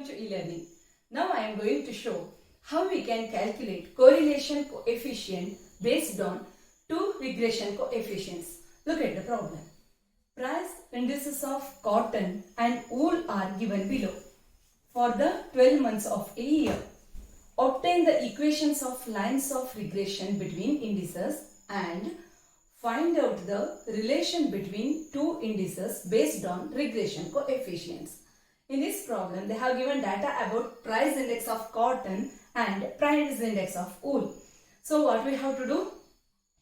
Welcome to e-learning. Now I am going to show how we can calculate correlation coefficient based on two regression coefficients. Look at the problem. Price indices of cotton and wool are given below. For the 12 months of a year, obtain the equations of lines of regression between indices and find out the relation between two indices based on regression coefficients. In this problem, they have given data about price index of cotton and price index of wool. So what we have to do?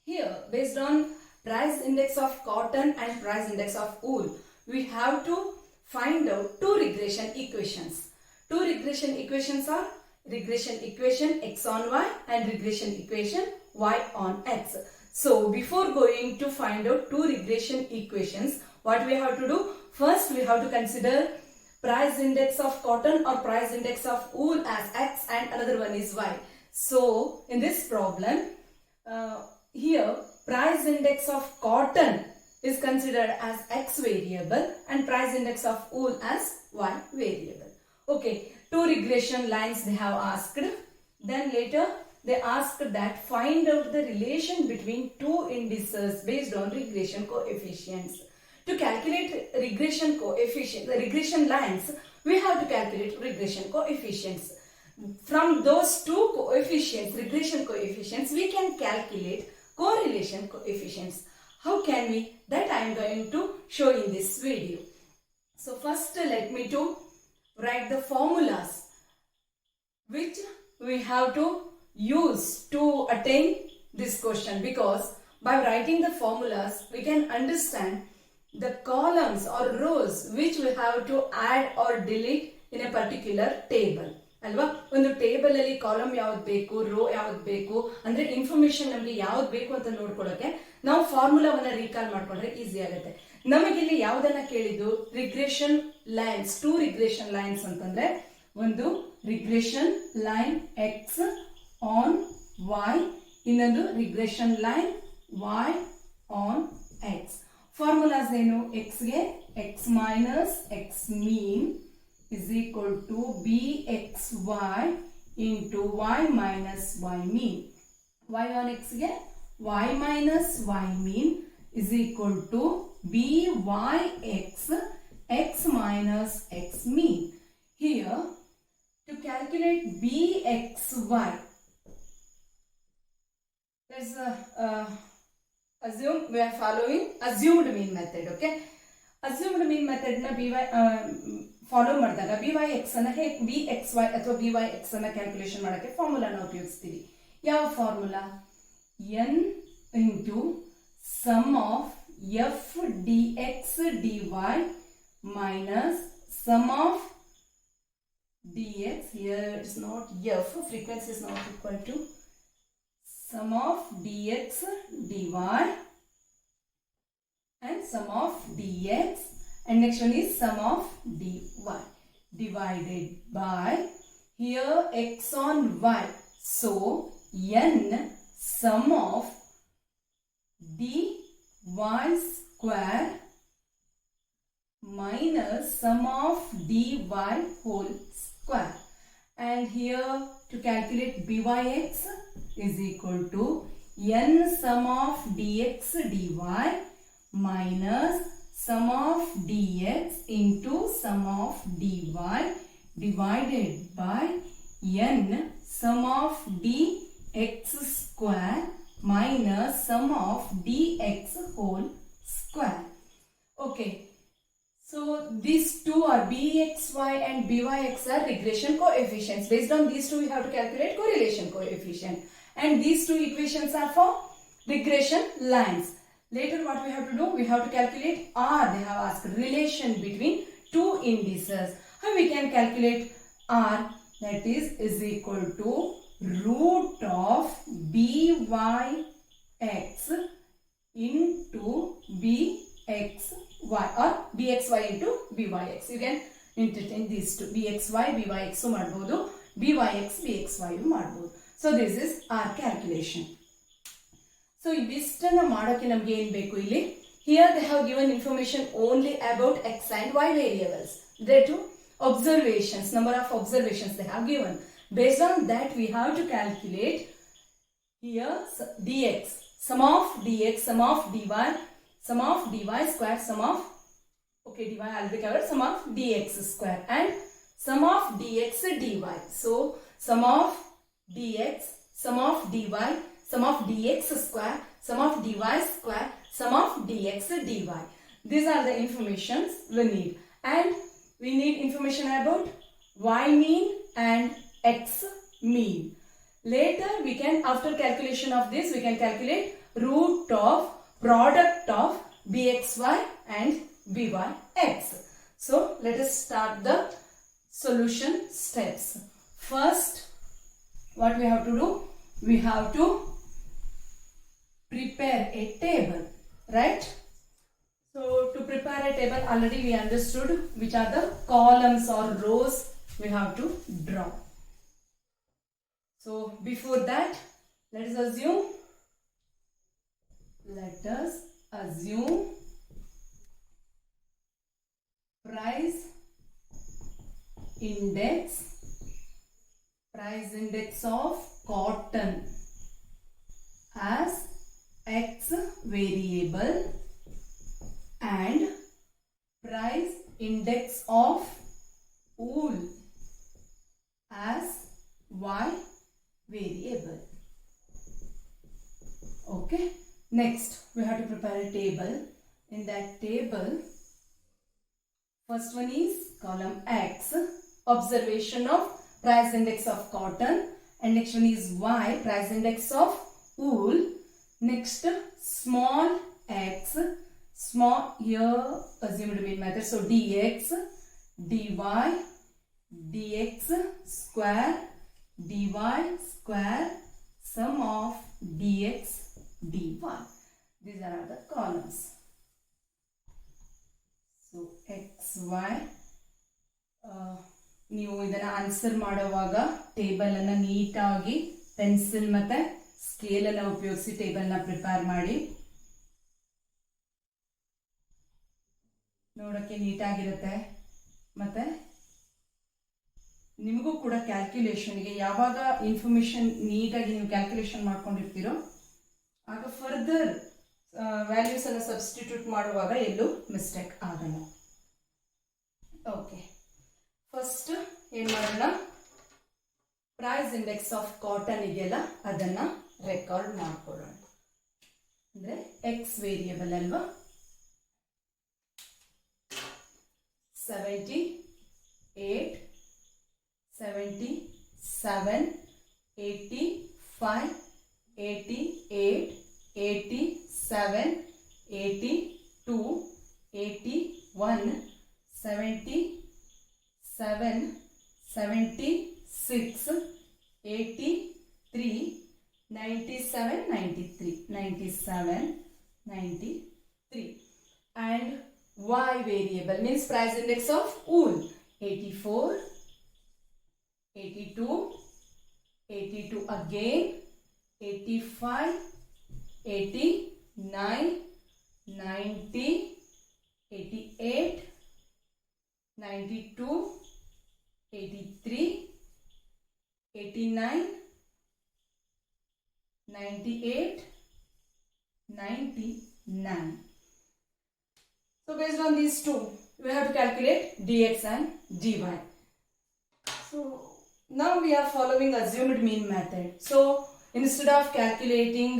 Here, based on price index of cotton and price index of wool, we have to find out two regression equations. Two regression equations are regression equation x on y and regression equation y on x. So before going to find out two regression equations, what we have to do? First, we have to consider price index of cotton or price index of wool as x and another one is y. So in this problem, here price index of cotton is considered as x variable and price index of wool as y variable. Okay, two regression lines they have asked. Then later they asked that find out the relation between two indices based on regression coefficients. To calculate regression coefficient, the regression lines, we have to calculate regression coefficients. From those two coefficients, regression coefficients, we can calculate correlation coefficients. How can we? That I am going to show in this video. So first let me to write the formulas which we have to use to attain this question, because by writing the formulas we can understand the columns or rows which we have to add or delete in a particular table. ಅಲ್ವಾ, ಒಂದು table ಅಲ್ಲಿ column ಯಾವ್ದು ಬೇಕು, rho ಯಾವ್ದು ಬೇಕು ಅಂದ್ರೆ information ನಮಗೆ ಯಾವ್ದು ಬೇಕು ಅಂತ ನೋಡ್ಕೊಳ್ಳೋಕೆ ನಾವು ಫಾರ್ಮುಲಾವನ್ನ ರೀಕಾಲ್ ಮಾಡ್ಕೊಂಡ್ರೆ ಈಸಿ ಆಗುತ್ತೆ. ನಮಗಿಲ್ಲಿ ಯಾವ್ದನ್ನ ಕೇಳಿದ್ದು? Regression lines, two regression lines ಅಂತಂದ್ರೆ ಒಂದು regression line X on Y, ಇನ್ನೊಂದು regression line Y on X. Formulas ಏನು? ಎಕ್ಸ್ ಗೆ X minus X mean is equal to bxy into y minus y mean. Y on x ge y minus y mean is equal to byx x minus x mean. Here to calculate bxy, let's assume we are following assumed mean method. Okay, assumed mean method na by follow ಮಾಡಿದಾಗ b y x ಅನ್ನ ಹೇಗೆ b x y ಅಥವಾ b y x ಅನ್ನ calculation ಮಾಡೋಕ್ಕೆ ಫಾರ್ಮುಲಾನ ಉಪಯೋಗಿಸ್ತೀವಿ. ಯಾವ formula? N into sum of f d x d y minus sum of d x, here it's not f, frequency is not equal to sum of d x d y and sum of dx, and next one is sum of dy divided by here x on y. So n sum of dy square minus sum of dy whole square, and here to calculate byx is equal to n sum of dx dy minus sum of dx into sum of dy divided by n sum of dx square minus sum of dx whole square. Okay, so these two are bxy and byx are regression coefficients. Based on these two we have to calculate correlation coefficient, and these two equations are for regression lines. Later what we have to do? We have to calculate R. They have asked relation between two indices. How we can calculate R? That is equal to root of byx into bxy or bxy into byx. You can interchange these two. bxy byx ಮಾಡಬಹುದು, byx bxy ಮಾಡಬಹುದು. So this is our calculation. So ಇದಿಷ್ಟನ್ನ ಮಾಡೋಕೆ ನಮಗೆ ಏನು ಬೇಕು ಇಲ್ಲಿ? Here they have given information only about x and y variables. They too observations, number of observations they have given. Based on that, we have to calculate here dx, sum of dx, sum of dy, sum of dy square, sum of, okay, dy already covered, sum of dx square and sum of dx dy. So sum of dx, sum of dy, sum of dx square, sum of dy square, sum of dx dy. These are the informations we need, and we need information about y mean and x mean. Later we can, after calculation of this, we can calculate root of product of bxy and byx. So let us start the solution steps. First, what we have to do? We have to prepare a table, right? So to prepare a table, already we understood which are the columns or rows we have to draw. So before that, let us assume price index of cotton as x variable and price index of wool as y variable. Okay, next we have to prepare a table. In that table, first one is column x, observation of price index of cotton, and next one is y, price index of wool. Next, small x, small, here assumed mean method, so dx, dy, dx square, dy square, sum of dx dy. These are the columns. So xy, ನೀವು ಇದನ್ನ answer ಮಾಡುವಾಗ table ಅನ್ನ ನೀಟಾಗಿ pencil ಮತ್ತೆ scale ಅನ್ನ ಉಪಯೋಗಿಸಿ table ನ prepare ಮಾಡಿ, ನೋಡಕ್ಕೆ ನೀಟಾಗಿರುತ್ತೆ. ಮತ್ತೆ ನಿಮಗೂ ಕೂಡ ಕ್ಯಾಲ್ಕುಲೇಷನ್ಗೆ ಯಾವಾಗ ಇನ್ಫಾರ್ಮೇಶನ್ ನೀಟಾಗಿ ನೀವು ಕ್ಯಾಲ್ಕುಲೇಷನ್ ಮಾಡ್ಕೊಂಡಿರ್ತೀರೋ ಆಗ ಫರ್ದರ್ ವ್ಯಾಲ್ಯೂಸ್ ಅನ್ನ ಸಬ್ಸ್ಟಿಟ್ಯೂಟ್ ಮಾಡುವಾಗ ಎಲ್ಲೂ ಮಿಸ್ಟೇಕ್ ಆಗಲ್ಲ. ಓಕೆ, ಫಸ್ಟ್ ಏನ್ ಮಾಡೋಣ, ಪ್ರೈಸ್ ಇಂಡೆಕ್ಸ್ ಆಫ್ ಕಾಟನ್ ಇದೆಯಲ್ಲ ಅದನ್ನ ರೆಕಾರ್ಡ್ ಮಾಡ್ಕೊಳ್ಳೋಣ. ಅಂದ್ರೆ ಎಕ್ಸ್ ವೇರಿಯಬಲ್ ಅಲ್ವಾ, 78, 77, 85, 88, 87, 82, 81, 77, 76, 83, 97, 93, and y variable means price index of wool, 84, 82, 82 again, 85, 89, 90, 88, 92, 83, 89, 98, 99. So based on these two, we have to calculate dx and dy. So now we are following assumed mean method. So instead of calculating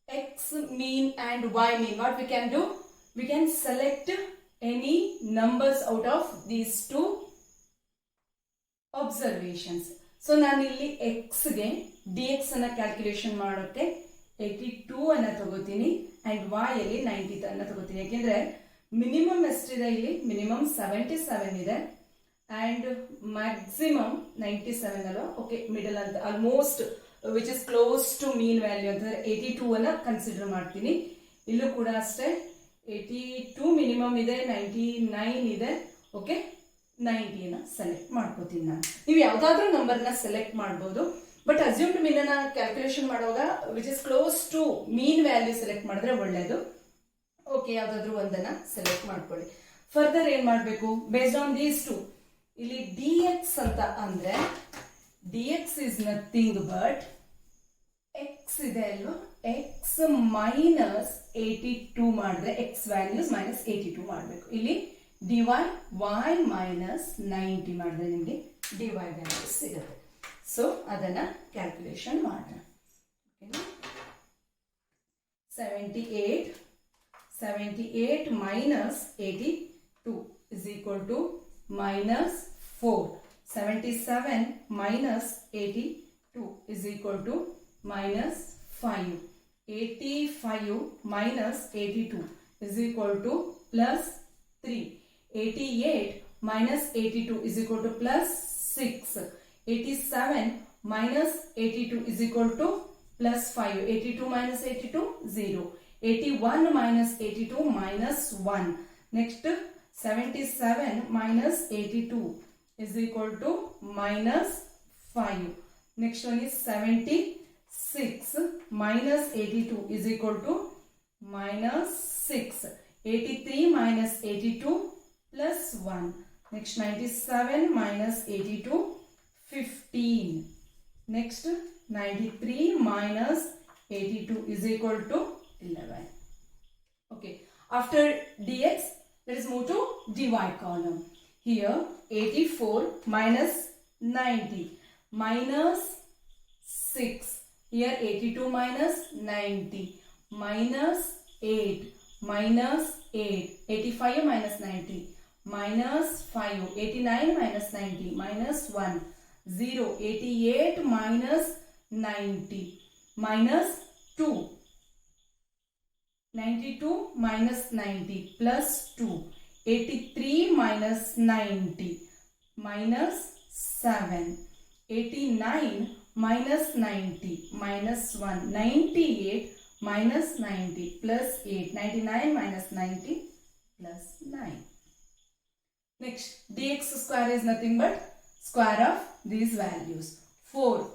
x mean and y mean, what we can do? We can select any numbers out of these two observations. So ನಾನು ಇಲ್ಲಿ x ಗೆ dx ಅನ್ನ calculation ಮಾಡೋಕೆ 82 ಅನ್ನ ತಗೋತೀನಿ and y ಅಲ್ಲಿ 90 ಅನ್ನ ತಗೋತೀನಿ. ಯಾಕೆಂದ್ರೆ ಮಿನಿಮಮ್ ಎಷ್ಟಿದೆ ಇಲ್ಲಿ? ಮಿನಿಮಮ್ 77 ಇದೆ ಅಂಡ್ ಮ್ಯಾಕ್ಸಿಮಮ್ 97 ಅಲ್ವಾ? ಓಕೆ, ಮಿಡಲ್ ಅಂತ almost which is close to mean value ಅಂತಂದ್ರೆ 82 ಅನ್ನ ಕನ್ಸಿಡರ್ ಮಾಡ್ತೀನಿ. ಇಲ್ಲೂ ಕೂಡ ಅಷ್ಟೇ 82 ಮಿನಿಮಮ್ ಇದೆ, 99 ಇದೆ. ಓಕೆ, 90 ನ ಸೆಲೆಕ್ಟ್ ಮಾಡ್ಕೋತೀನಿ ನಾನು. ನೀವು ಯಾವ್ದಾದ್ರೂ ನಂಬರ್ ನ ಸೆಲೆಕ್ಟ್ ಮಾಡಬಹುದು, ಬಟ್ ಅಸ್ಯೂಮ್ಡ್ ಮೀನ್ ಅನ್ನ ಕ್ಯಾಲ್ಕುಲೇಷನ್ ಮಾಡುವಾಗ which is close to mean value select ಮಾಡಿದ್ರೆ ಒಳ್ಳೇದು. ಓಕೆ, ಯಾವ್ದಾದ್ರು ಒಂದನ್ನ ಸೆಲೆಕ್ಟ್ ಮಾಡ್ಕೊಳ್ಳಿ. ಫರ್ದರ್ ಏನ್ ಮಾಡಬೇಕು? ಬೇಸ್ಡ್ ಆನ್ ದೀಸ್ ಟು ಇಲ್ಲಿ dx ಅಂತ ಅಂದ್ರೆ dx is nothing but x ಇದೆ ಅಲ್ವಾ, x minus 82 ಮಾಡಿದ್ರೆ x values minus 82 ಮಾಡಬೇಕು. ಇಲ್ಲಿ dy y minus 90 ಮಾಡಿದ್ರೆ ನಿಮಗೆ dy values ಸಿಗುತ್ತೆ. ಸೊ ಅದನ್ನ ಕ್ಯಾಲ್ಕುಲೇಷನ್ ಮಾಡೋಣ. 78 minus 82 is equal to minus 4. 77 minus 82 is equal to minus 5. 85 minus 82 is equal to plus 3. 88 minus 82 is equal to plus 6. 87 minus 82 is equal to plus 5. 82 minus 82, 0. 81 minus 82 minus 1. Next, 77 minus 82 is equal to minus 5. Next one is 76 minus 82 is equal to minus 6. 83 minus 82 plus 1. Next, 97 minus 82, 15. Next, 93 minus 82 is equal to 11. Okay, after dx, let us move to dy column. Here 84 minus 90 minus 6. Here 82 minus 90 minus 8 minus 8. 85 minus 90 minus 5. 89 minus 90 minus 1. 0. 88 minus 90 minus 2. 92 minus 90 plus 2. 83 minus 90 minus 7. 89 minus 90 minus 1. 98 minus 90 plus 8. 99 minus 90 plus 9. Next, dx square is nothing but square of these values. 4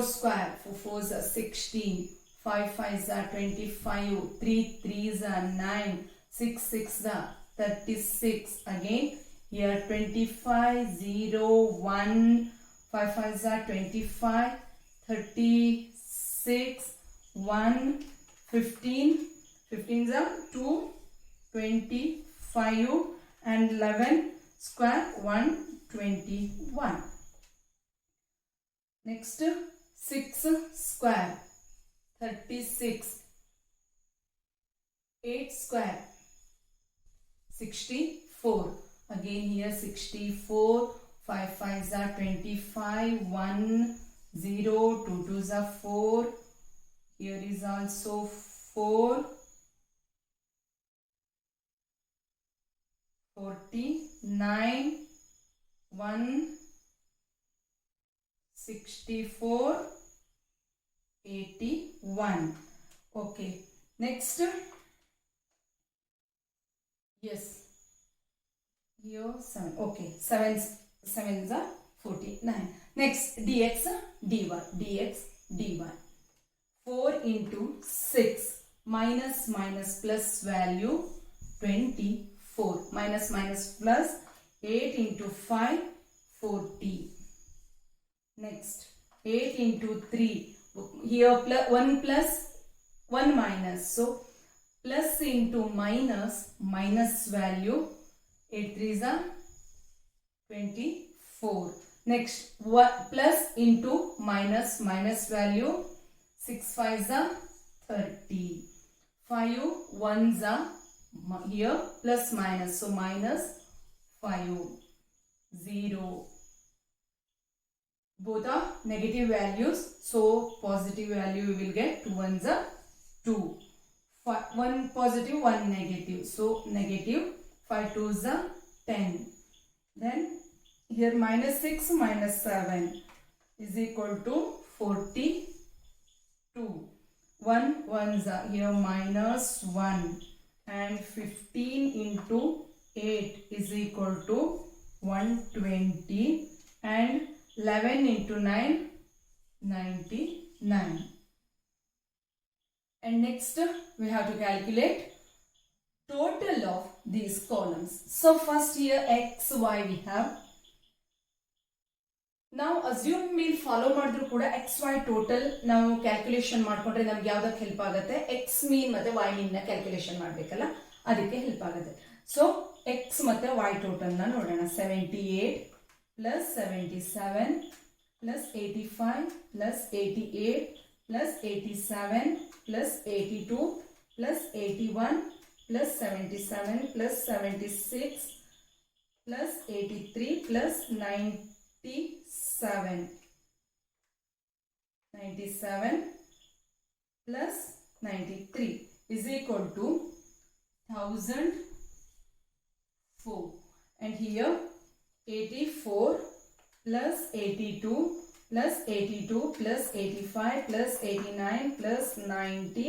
square, 4 4s are 16, 5 5s are 25, 3 3s are 9, 6 6s are 36. Again here 25, 0, 1, 5 5s are 25, 36, 1, 15, 15s are 2, 25 and 11 square 121. Next, 6 square 36, 8 square 64. Again here 64, 5 5s are 25, 1, 0, 2 2s are 4. Here is also 4. 49, 1, 64, 81. Okay, next, yes, here 7. Okay, 7s are 49. Next, dx dy. 4 into 6 minus plus value 24. Minus plus 8 into 5, 40. Next, 8 into 3. Here 1 plus 1 minus. So, plus into minus value 8 3s are 24. Next, plus into minus value 6 5s are 30. 5 1s are here plus minus, so minus 5, 0. Both are negative values, so positive value we will get. 2 1s are 2. 1 positive, 1 negative, so negative. 5 2s are 10. Then here minus 6 minus 7 is equal to 42. 1 1s are here minus 1. And 15 into 8 is equal to 120 and 11 into 9, 99. And next we have to calculate total of these columns. So first here x, y we have. ನಾವು assume ಮೀನ್ follow ಮಾಡಿದ್ರು ಕೂಡ X Y total ನಾವು calculation ಮಾಡ್ಕೊಂಡ್ರೆ ನಮ್ಗೆ ಯಾವ್ದಕ್ಕೆ help ಆಗುತ್ತೆ, X ಮೀನ್ ಮತ್ತೆ Y ಮೀನ್ ನ ಕ್ಯಾಲ್ಕುಲೇಷನ್ ಮಾಡ್ಬೇಕಲ್ಲ ಅದಕ್ಕೆ ಹೆಲ್ಪ್ ಆಗುತ್ತೆ. ಸೊ ಎಕ್ಸ್ ಮತ್ತೆ ವೈ ಟೋಟಲ್ ನ ನೋಡೋಣ. 78 plus 77 plus 85 plus 88 plus 87 plus 82 plus 81 plus 77 plus 76 plus 83 plus 97 plus 93 is equal to 1004, and here 84 plus 82 plus 82 plus 85 plus 89 plus 90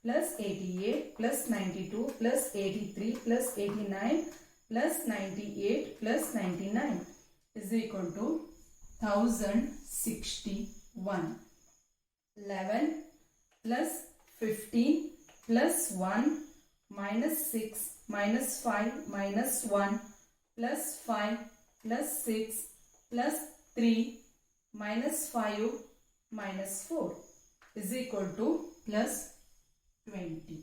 plus 88 plus 92 plus 83 plus 89 plus 98 plus 99 is equal to 1061. 11 plus 15 plus 1 minus 6 minus 5 minus 1 plus 5 plus 6 plus 3 minus 5 minus 4 is equal to plus 20.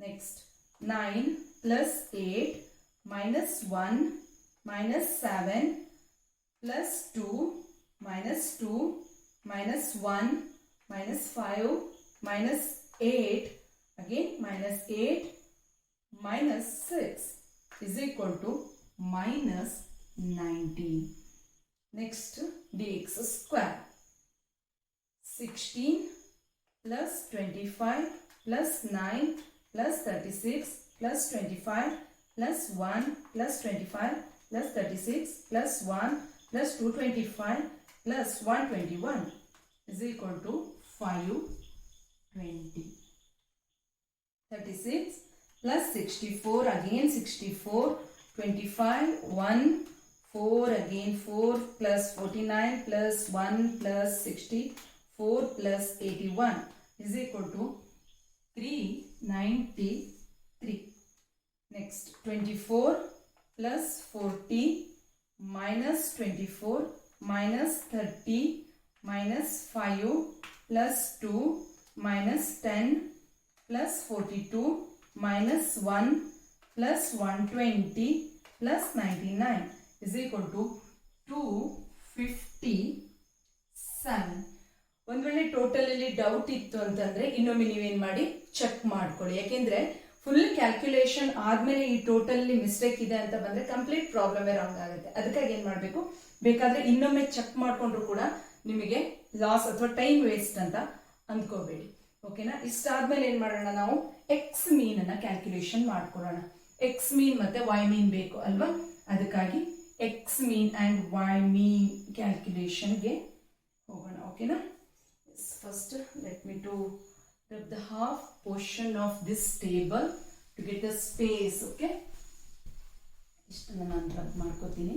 Next, 9 plus 8 minus 1 minus 7 plus 2 minus 2 minus 1 minus 5 minus 8 again minus 8 minus 6 is equal to minus 19. Next, dx square. 16 plus 25 plus 9 plus 36 plus 25 plus 1 plus 25 plus 36 plus 1 plus 225 plus 121 is equal to 520. 36 plus 64 again 64 25 1 4 again 4 plus 49 plus 1 plus 64 plus 81 is equal to 393. Next, 24 plus 40 minus 24 minus 30 minus 5 plus 2 minus 10 plus 42 minus 1 plus 120 plus 99 is equal to 257. ಒಂದ್ ವೇಳೆ total ಅಲ್ಲಿ doubt ಇತ್ತು ಅಂತಂದ್ರೆ ಇನ್ನೊಮ್ಮೆ ನೀವೇನ್ ಮಾಡಿ check ಮಾಡ್ಕೊಳ್ಳಿ. ಯಾಕೆಂದ್ರೆ ಫುಲ್ ಕ್ಯಾಲ್ಕುಲೇಷನ್ ಆದ್ಮೇಲೆ ಈ ಟೋಟಲ್ ಮಿಸ್ಟೇಕ್ ಇದೆ ಅಂತ ಬಂದ್ರೆ ಕಂಪ್ಲೀಟ್ ಪ್ರಾಬ್ಲಮ್ ರಾಂಗ್ ಆಗುತ್ತೆ. ಅದಕ್ಕಾಗಿ ಏನ್ ಮಾಡ್ಬೇಕು, ಬೇಕಾದ್ರೆ ಇನ್ನೊಮ್ಮೆ ಚೆಕ್ ಮಾಡ್ಕೊಂಡ್ರು ಕೂಡ ನಿಮಗೆ ಲಾಸ್ ಅಥವಾ ಟೈಮ್ ವೇಸ್ಟ್ ಅಂತ ಅಂದ್ಕೋಬೇಡಿ. ಓಕೆನಾ? ಇಷ್ಟಾದ್ಮೇಲೆ ಏನ್ ಮಾಡೋಣ, ನಾವು ಎಕ್ಸ್ ಮೀನ್ ಅನ್ನ ಕ್ಯಾಲ್ಕುಲೇಷನ್ ಮಾಡ್ಕೊಳ್ಳೋಣ. ಎಕ್ಸ್ ಮೀನ್ ಮತ್ತೆ ವೈ ಮೀನ್ ಬೇಕು ಅಲ್ವಾ? ಅದಕ್ಕಾಗಿ x mean and y mean ಕ್ಯಾಲ್ಕುಲೇಷನ್ಗೆ ಹೋಗೋಣ. ಓಕೆನಾ? First let me to rub the half portion of this table to get the space. Okay, ಇಷ್ಟನ್ನ ನಾನು ರಬ್ ಮಾಡ್ಕೋತೀನಿ.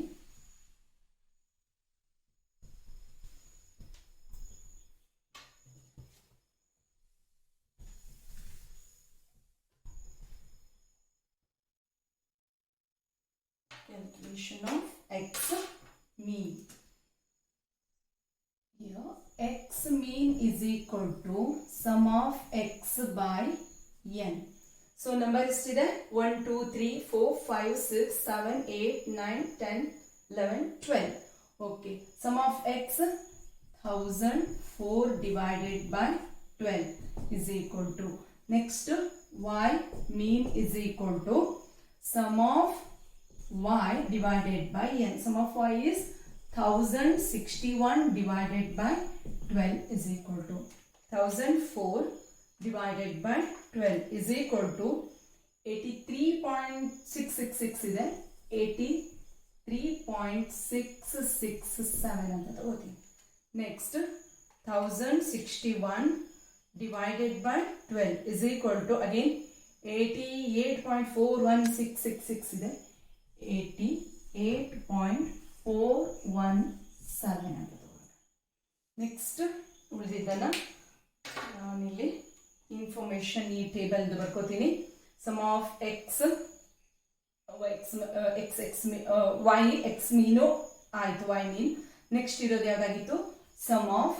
Calculation of x mean. Here x mean is equal to sum of x by n. So number ಎಷ್ಟಿದೆ? 1 2 3 4 5 6 7 8 9 10 11 12. Okay, sum of x 1004 divided by 12 is equal to, next y mean is equal to sum of y divided by n. Sum of y is 1061 divided by 12 is equal to 1004 divided by 12 is equal to 83.666 ಇದೆ, 83.667 ಅಂತ ತಗೋತೀನಿ. Next 1061 divided by 12 is equal to again 88.41666 ಇದೆ, 88.417 ಅಂತ ತಗೋತೀನಿ. Next ಉಳಿದಿದ್ದನ್ನ ನಾನಿಲ್ಲಿ information ಈ table ಬರ್ಕೋತೀನಿ. Sum of X Y X mean ಆಯ್ತು, ವೈ ಮೀನ್ ನೆಕ್ಸ್ಟ್ ಇರೋದು ಯಾವ್ದಾಗಿತ್ತು, sum of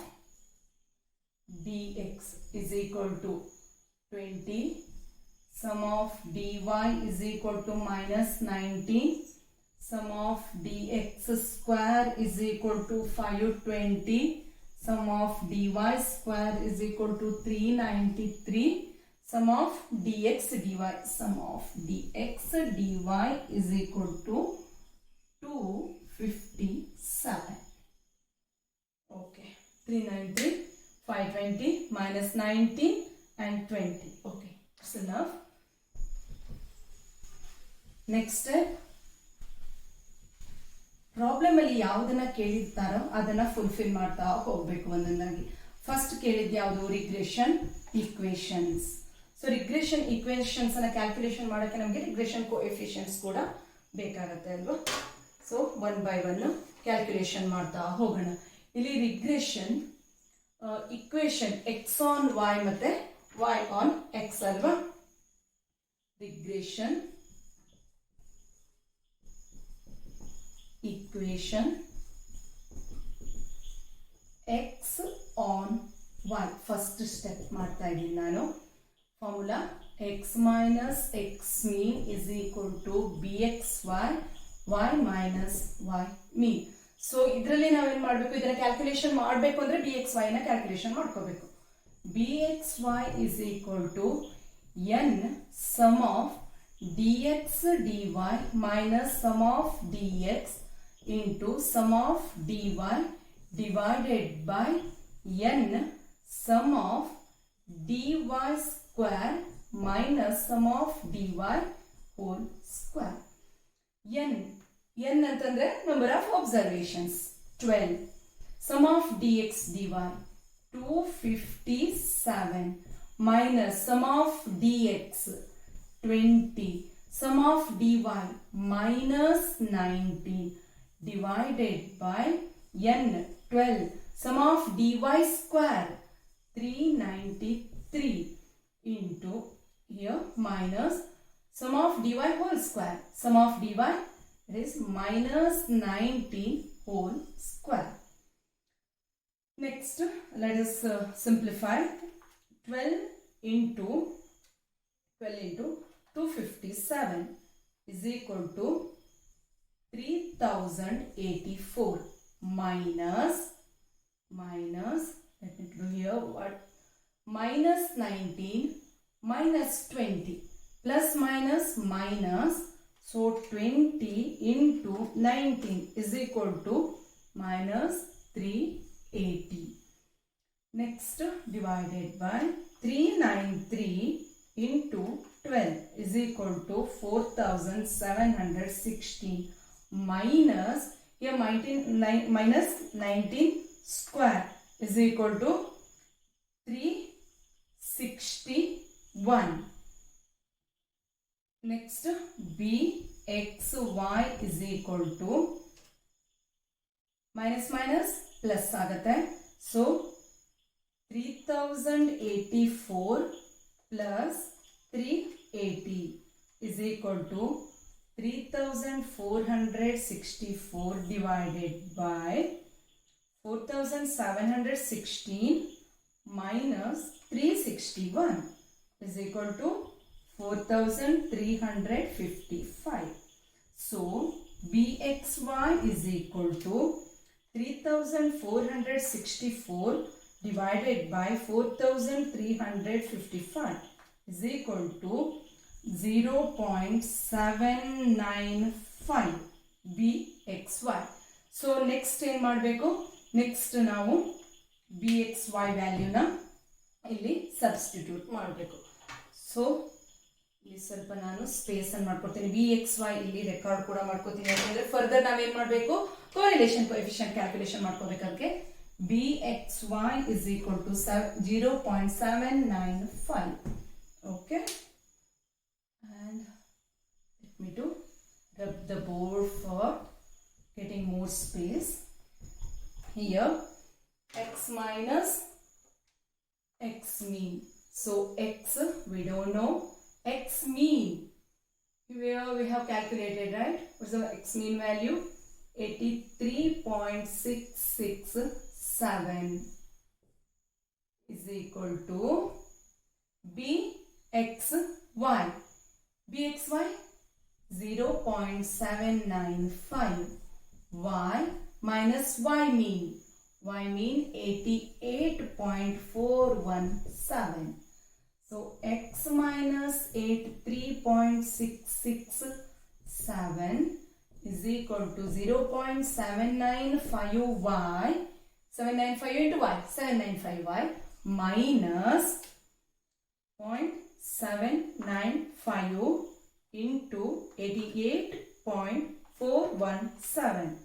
dx is equal to 20, sum of dy is equal to minus 19, sum of dx square is equal to 520, sum of dy square is equal to 393, sum of dx dy, sum of dx dy is equal to 257. Okay, 393, 520 minus 19 and 20. Okay, that's enough. Next step, problem ಅಲ್ಲಿ ಯಾವುದನ್ನ ಕೇಳಿರ್ತಾರೋ ಅದನ್ನ fulfil ಮಾಡ್ತಾ ಹೋಗ್ಬೇಕು ಒಂದೊಂದಾಗಿ. First ಕೇಳಿದ್ ಯಾವುದು, regression equations. So regression equations ಅನ್ನ calculation ಮಾಡೋಕೆ ನಮಗೆ ರಿಗ್ರೆಷನ್ ಕೋಎಫಿಷಿಯಂಟ್ಸ್ ಕೂಡ ಬೇಕಾಗತ್ತೆ ಅಲ್ವಾ. So one by one calculation ಮಾಡ್ತಾ ಹೋಗೋಣ. ಇಲ್ಲಿ regression equation x on y ಮತ್ತೆ ವೈ ಆನ್ ಎಕ್ಸ್ ಅಲ್ವಾ. Regression equation x on y. First step ಮಾಡ್ತಾ ಇದ್ದೀನಿ ನಾನು. Formula x minus x mean is equal to bxy y minus y mean. So ಇದರಲ್ಲಿ ನಾವೇನ್ ಮಾಡಬೇಕು, ಇದನ್ನ ಕ್ಯಾಲ್ಕುಲೇಷನ್ ಮಾಡಬೇಕು ಅಂದ್ರೆ bxy ನ ಕ್ಯಾಲ್ಕುಲೇಷನ್ ಮಾಡ್ಕೋಬೇಕು. bxy is equal to n sum of dx dy minus sum of dx into sum of dy divided by n sum of dy square minus sum of dy whole square. n ಅಂತಂದ್ರೆ number of observations 12, sum of dx dy 257 minus sum of dx 20, sum of dy minus 19 divided by n 12, sum of dy square 393 into here minus sum of dy whole square, sum of dy is minus 19 whole square. Next let us simplify. 12 into 257 is equal to 3084 minus let me do here what, minus 19 minus 20 plus minus minus, so 20 into 19 is equal to minus 380. Next divided by 393 into 12 is equal to 4716 minus here minus 19 square is equal to 361. Next bxy is equal to minus minus plus agate, so 3084 plus 380 is equal to 3464 divided by 4716 minus 361 is equal to 4355. So bxy is equal to 3464 divided by 4355 is equal to 0.795 bxy. So next ಏನು ಮಾಡಬೇಕು, next ನಾವು bxy ವ್ಯಾಲ್ಯೂನ ಇಲ್ಲಿ substitute ಮಾಡಬೇಕು. So ಇಲ್ಲಿ ಸ್ವಲ್ಪ ನಾನು space ಅನ್ನು ಮಾಡ್ಕೊತೀನಿ, bxy ಇಲ್ಲಿ ರೆಕಾರ್ಡ್ ಕೂಡ ಮಾಡ್ಕೋತೀನಿ. ಯಾಕಂದ್ರೆ ಫರ್ದರ್ ನಾವೇನ್ ಮಾಡಬೇಕು, ಕೋರಿಲೇಷನ್ ಕೋಎಫಿಷಿಯಂಟ್ ಕ್ಯಾಲ್ಕುಲೇಷನ್ ಮಾಡ್ಕೋಬೇಕಾದ್ರೆ bxy is equal to 0.795. okay, and let me do rub the board for getting more space. Here x minus x mean, so x we don't know, x mean where we have calculated, right? What's the x mean value? 83.667 is equal to BXY. BXY 0.795. Y minus Y mean. Y mean 88.417. So X minus 83.667 is equal to 0.795Y. 795 into Y. 795Y minus 0.795 into 88.417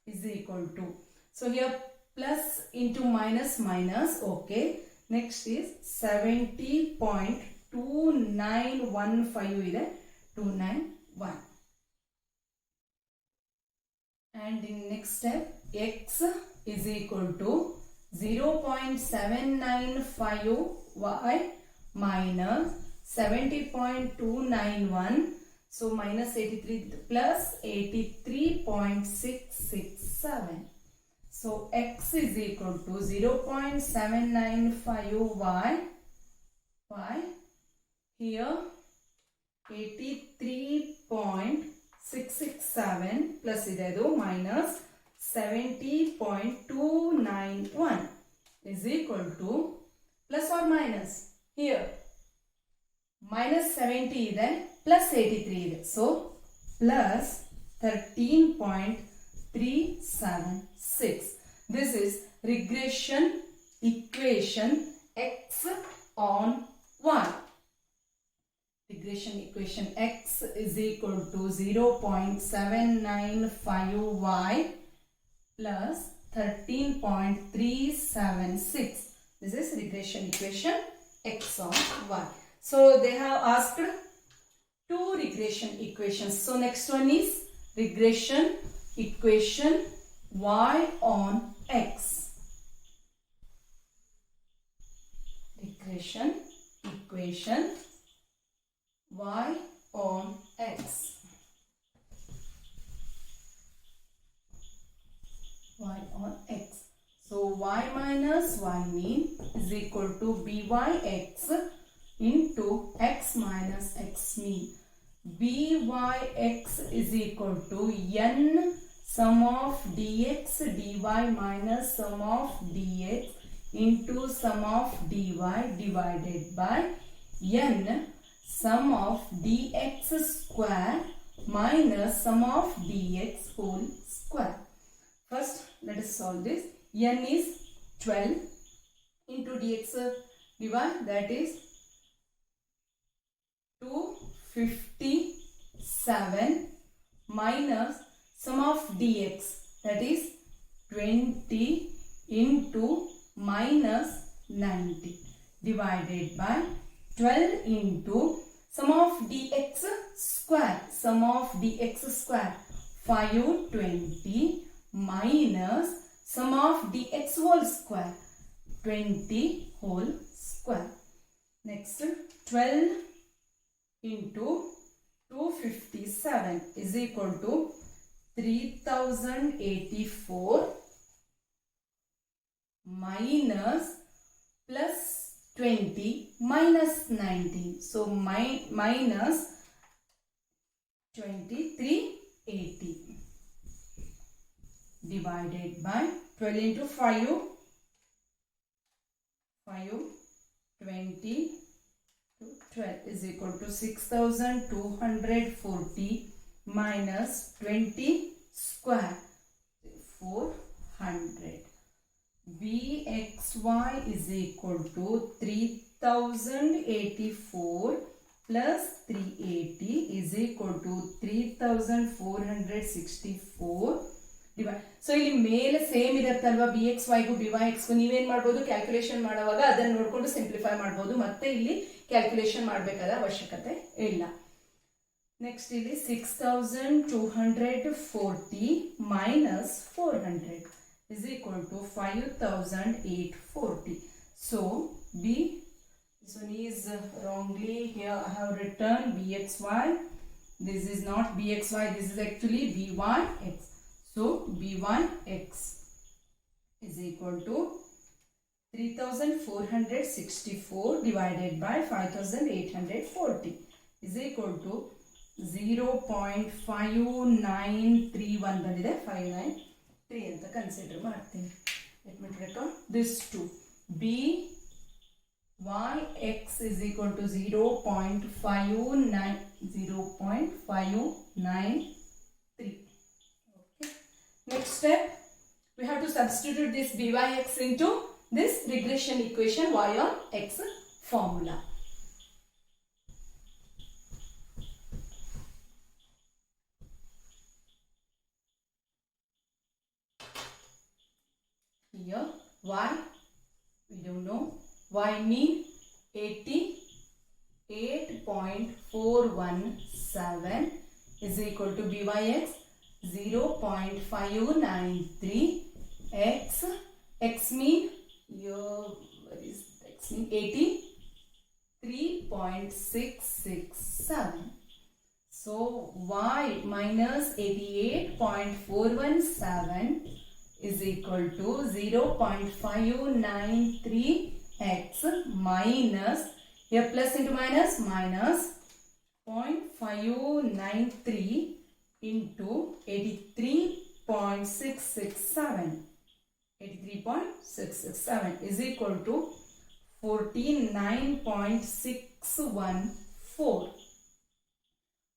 is equal to. So here plus into minus minus. Okay. Next is 70.2915 is 291. And in next step, X is equal to 0.795Y minus 70.291. So minus 83 plus 83.667. So X is equal to 0.795Y. Here 83.667 plus idu minus 70.291 is equal to plus or minus. Here minus 70 ide plus 83 ide. So plus 13.376. This is regression equation X on Y. Regression equation X is equal to 0.795Y plus 13.376. This is regression equation X on Y. So they have asked two regression equations. So next one is regression equation Y on X. Regression equation Y on X. Y on X. So y minus y mean is equal to byx into x minus x mean. Byx is equal to n sum of dx dy minus sum of dx into sum of dy divided by n sum of dx square minus sum of dx whole square. First, let us solve this. N is 12 into dx dy, that is 257 minus sum of dx, that is 20 into minus 90 divided by 12 into sum of dx square, 520 minus sum of dx whole square, 20 whole square. Next, 12 into 257 is equal to 3084 minus plus 20 minus 19. So minus 2380 divided by 12 into 5, 20 to 12 is equal to 6240 minus 20 square, 400. Bxy is equal to 3084 plus 380 is equal to 3464. So ಇಲ್ಲಿ ಮೇಲೆ same ಇರುತ್ತಲ್ವಾ B X ವೈಗೂ D Y ಎಕ್ಸ್ಗೂ ನೀವೇನ್ ಮಾಡ್ಬೋದು, calculation ಮಾಡುವಾಗ ಅದನ್ನು ನೋಡ್ಕೊಂಡು simplify ಮಾಡ್ಬೋದು. ಮತ್ತೆ ಇಲ್ಲಿ ಕ್ಯಾಲ್ಕುಲೇಷನ್ ಮಾಡಬೇಕಾದ ಅವಶ್ಯಕತೆ ಇಲ್ಲ. ನೆಕ್ಸ್ಟ್ ಇಲ್ಲಿ 6240 minus 400 is equal to 5840. So B, this one is wrongly here I have written bxy. This is not bxy, this is actually byx. So B1x is equal to 3464 divided by 5840 is equal to 0.5931 ಬಂದಿದೆ 593 ಅಂತ consider ಮಾಡ್ತೀನಿ. Let me write down this two. Yx is equal to 0.593. Okay. Next step, we have to substitute this byx into this regression equation y on x formula. Here y, we don't know, y mean 88.417 is equal to byx 0.593. X mean, here, what is x mean, 83.667. So y minus 88.417 is equal to 0.593x minus, here plus into minus, minus 0.593 into 83.667. 83.667 is equal to 49.614.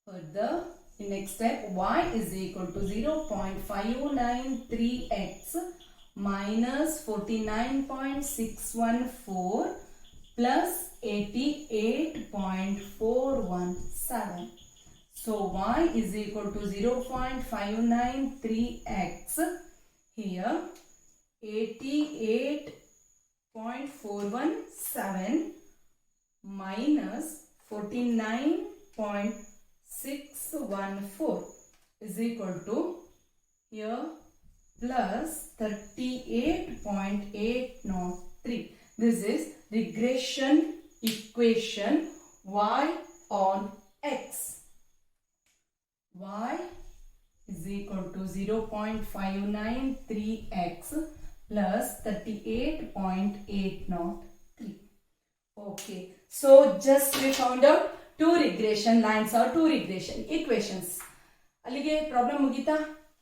Further, in next step, y is equal to 0.593x minus 49.614 plus 88.417. So y is equal to 0.593x, here 88.417 minus 49.614 is equal to, here, plus 38.803. This is regression equation y on x. Y is equal to 0.593x plus 38.803. Okay, so just we found out two regression lines or two regression equations. ಅಲ್ಲಿಗೆ problem ಮುಗಿತಾ?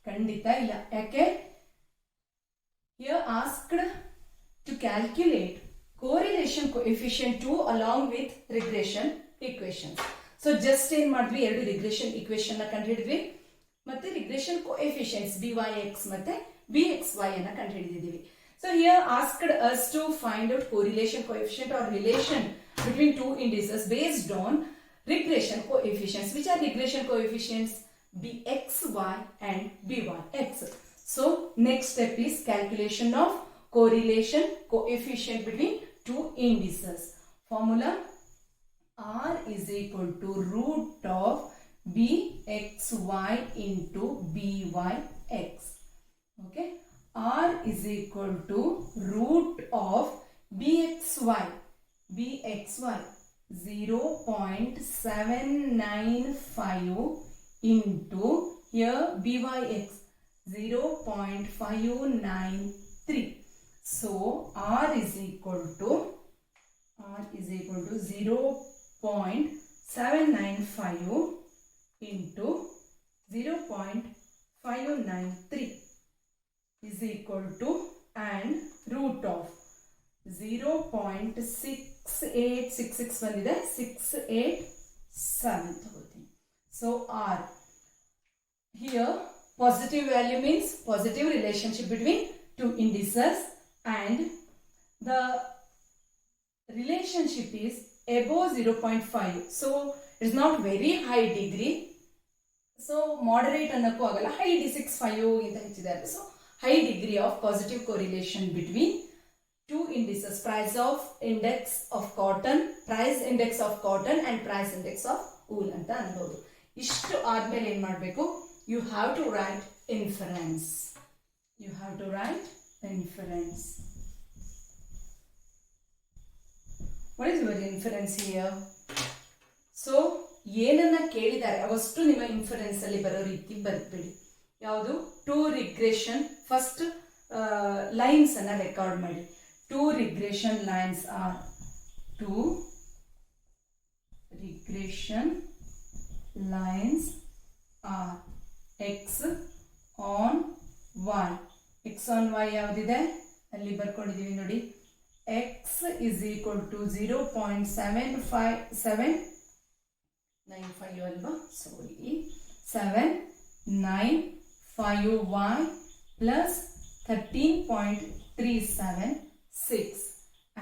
ಖಂಡಿತ ಇಲ್ಲ. ಯಾಕೆ? Here asked to calculate correlation coefficient 2 along with regression equations. So just ಏನ್ ಮಾಡಿದ್ವಿ, ಎರಡು regression equation ನ ಕಂಡುಹಿಡಿದ್ವಿ ಮತ್ತೆ regression coefficients byx ಮತ್ತೆ bxy ಅನ್ನ ಕಂಡುಹಿಡಿದಿದ್ದೀವಿ. So here asked us to find out correlation coefficient or relation between two indices based on regression coefficients. Which are regression coefficients? bxy and byx. So next step is calculation of correlation coefficient between two indices. Formula: r is equal to root of bxy into byx. Okay, r is equal to root of bxy 0.795 into, here, byx 0.593. So r is equal to 0.795 into 0.593 is equal to, and root of 0.6866 ಬಂದಿದೆ, 687 ತಗೋತೀನಿ. So r, here positive value means positive relationship between two indices and the relationship is above 0.5. So it's not very high degree. So moderate ಅನ್ನಕ್ಕೂ ಆಗಲ್ಲ, high 65 ಗಿಂತ ಹೆಚ್ಚಿದೆ. So high degree of positive correlation between two indices, price index of cotton and price index of wool ಅಂತ ಅನ್ಬೋದು. ಇಷ್ಟು ಆದ್ಮೇಲೆ ಏನ್ ಮಾಡಬೇಕು? You have to write inference. What is your inference here? So ಏನನ್ನ ಕೇಳಿದ್ದಾರೆ ಅವಷ್ಟು ನಿಮ್ಮ ಇನ್ಫರೆನ್ಸ್ ಅಲ್ಲಿ ಬರೋ ರೀತಿ ಬರ್ಬಿಡಿ. ಯಾವುದು ಟೂ ರಿಗ್ರೆಷನ್ ಫಸ್ಟ್ ಲೈನ್ಸ್ ಅನ್ನ ರೆಕಾರ್ಡ್ ಮಾಡಿ. Two regression lines are two regression lines are x on y. X on y ಯಾವುದಿದೆ ಅಲ್ಲಿ ಬರ್ಕೊಂಡಿದೀವಿ ನೋಡಿ. ಎಕ್ಸ್ ಇಸ್ ಈಕ್ವಲ್ ಟು 0.75795 ಅಲ್ವಾ, ಸಾರಿ 795y plus 13.376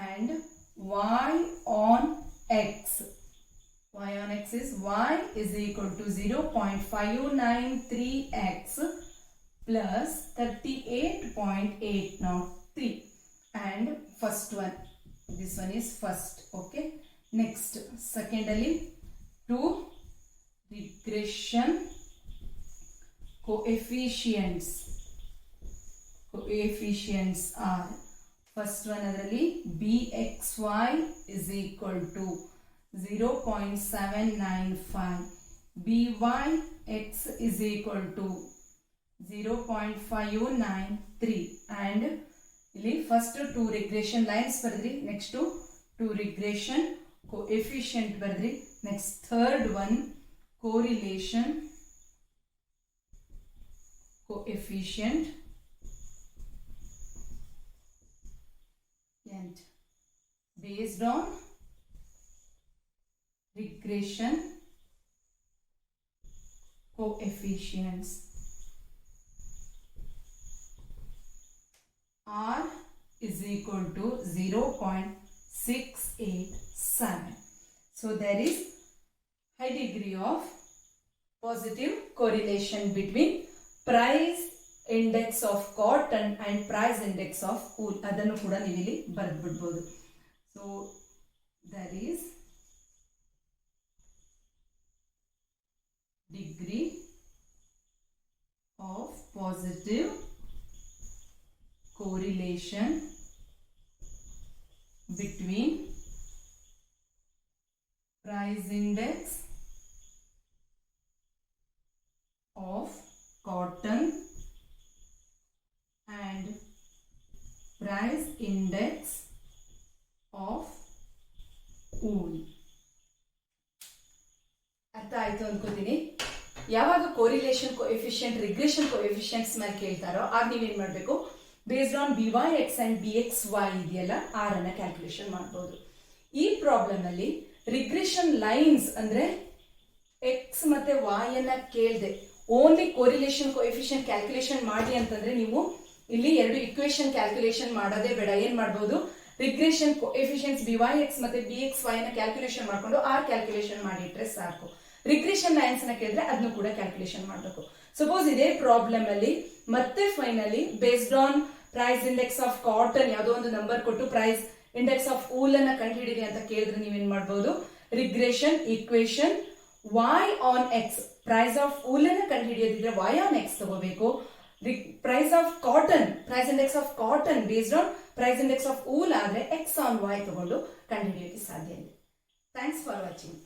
and y on x. Y on x is y is equal to 0.593x plus 38.803 and first one, this one is first. Okay, next secondly, two regression coefficients are first one adರಲ್ಲಿ bxy is equal to 0.795, byx is equal to 0.593 and ಇಲ್ಲಿ first two regression lines ಬರೆದ್ರಿ, next two regression coefficient ಬರೆದ್ರಿ, next third one correlation coefficient and based on regression coefficients R is equal to 0.687. So there is high degree of positive correlation between price index of cotton and price index of wool. ಅದನ್ನು ಕೂಡ ನೀವು ಇಲ್ಲಿ ಬರೆದು ಬಿಡಬಹುದು. So there is degree of positive correlation between price index of cotton and price index of wool. ಅರ್ಥ ಆಯ್ತು ಅನ್ಕೋತೀನಿ. ಯಾವಾಗ ಕೋರಿಲೇಷನ್ ಕೋಎಫಿಷಿಯಂಟ್ ರಿಗ್ರೆಷನ್ ಕೋಎಫಿಷಿಯಂಟ್ಸ್ ಮೇಲೆ ಕೇಳ್ತಾರೋ ಆಗ ನೀವೇನ್ ಮಾಡಬೇಕು, based on BYX and BXY ಇದೆಯಲ್ಲ ಆರ್ ಅನ್ನ ಕ್ಯಾಲ್ಕುಲೇಷನ್ ಮಾಡಬಹುದು. ಈ ಪ್ರಾಬ್ಲಮ್ ಅಲ್ಲಿ ರಿಗ್ರೆಷನ್ ಲೈನ್ಸ್ ಅಂದ್ರೆ ಎಕ್ಸ್ ಮತ್ತೆ ವೈ ಅನ್ನ ಕೇಳ್ದೆ ಓನ್ಲಿ ಕೋರಿಲೇಷನ್ ಕೋಎಫಿಷಿಯಂಟ್ ಕ್ಯಾಲ್ಕುಲೇಷನ್ ಮಾಡಿ ಅಂತಂದ್ರೆ ನೀವು ಇಲ್ಲಿ ಎರಡು ಇಕ್ವೇಶನ್ ಕ್ಯಾಲ್ಕುಲೇಷನ್ ಮಾಡೋದೇ ಬೇಡ. ಏನ್ ಮಾಡಬಹುದು, ರಿಗ್ರೆಷನ್ ಕೋಎಫಿಷಿಯಂಟ್ಸ್ BYX ಮತ್ತೆ BXY ನ ಕ್ಯಾಲ್ಕುಲೇಷನ್ ಮಾಡ್ಕೊಂಡು ಆರ್ ಕ್ಯಾಲ್ಕುಲೇಷನ್ ಮಾಡಿಟ್ರೆ ಸಾಕು. ರಿಗ್ರೆಷನ್ ಲೈನ್ಸ್ ನ ಕೇಳಿದ್ರೆ ಅದನ್ನು ಕೂಡ ಕ್ಯಾಲ್ಕುಲೇಷನ್ ಮಾಡಬೇಕು. ಸಪೋಸ್ ಇದೇ ಪ್ರಾಬ್ಲಮ್ ಅಲ್ಲಿ ಮತ್ತೆ finally based on price index of cotton ಯಾವುದೋ ಒಂದು ನಂಬರ್ ಕೊಟ್ಟು ಪ್ರೈಸ್ ಇಂಡೆಕ್ಸ್ ಆಫ್ ವೂಲ್ ಅನ್ನ ಕಂಡುಹಿಡಿರಿ ಅಂತ ಕೇಳಿದ್ರೆ ನೀವೇನ್ ಮಾಡಬಹುದು, regression equation y on x, price of wool ಅನ್ನ ಕಂಡುಹಿಡಿಯೋದಿದ್ರೆ y ಆನ್ ಎಕ್ಸ್ ತಗೋಬೇಕು. Price of cotton, price index of cotton based on price index of wool ಆದ್ರೆ ಎಕ್ಸ್ ಆನ್ ವೈ ತಗೊಂಡು ಕಂಡುಹಿಡಿಯೋಕೆ ಸಾಧ್ಯ ಇದೆ. Thanks for watching.